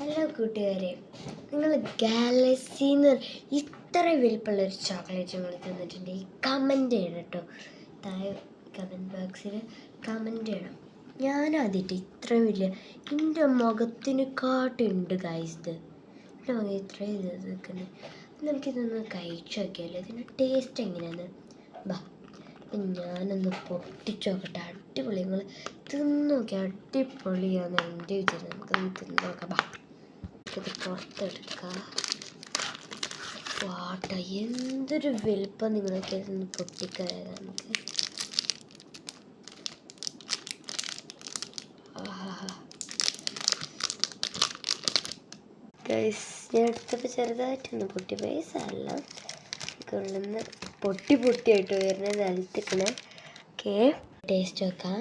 Hello കൂട്ടുകാരെ, നിങ്ങൾ ഗാലക്സിന്ന് ഇത്ര വലിപ്പമുള്ളൊരു ചോക്ലേറ്റ് നിങ്ങൾ തന്നിട്ടുണ്ടെങ്കിൽ കമൻറ്റ് ചെയ്യണം കേട്ടോ. താഴെ കമൻറ്റ് ബോക്സിൽ കമൻറ്റ് ചെയ്യണം. ഞാനാദ്യമായിട്ട് ഇത്രയും വലിയ എൻ്റെ മുഖത്തിന് കാട്ടുണ്ട് ഗൈസ്. എൻ്റെ മുഖം ഇത്രയും ഇത് നിൽക്കുന്നത്. നമുക്കിതൊന്ന് കഴിച്ചു നോക്കിയാലോ, ഇതിൻ്റെ ടേസ്റ്റ് എങ്ങനെയാണ്. ബാ ഞാനൊന്ന് പൊട്ടിച്ചോക്കട്ടെ. അടിപൊളി, നിങ്ങൾ തിന്ന് നോക്കി അടിപൊളിയാണ് എൻ്റെ വിചാരം. നമുക്കൊന്ന് തിന്ന് നോക്കാം. ബാ ഇത് പുറത്തെടുക്കാം. വാട്ട എന്തൊരു വലുപ്പം. നിങ്ങളൊക്കെ ഇതൊന്ന് പൊട്ടിക്കറിയാം നമുക്ക്. ഗൈസ്, ഞാൻ എടുത്തപ്പോൾ ചെറുതായിട്ടൊന്ന് പൊട്ടി പൈസല്ല ഉള്ളിൽ നിന്ന് പൊട്ടിയായിട്ട് വരുന്നത് നിലത്തിക്കണേ. ഓക്കെ, ടേസ്റ്റ് നോക്കാം.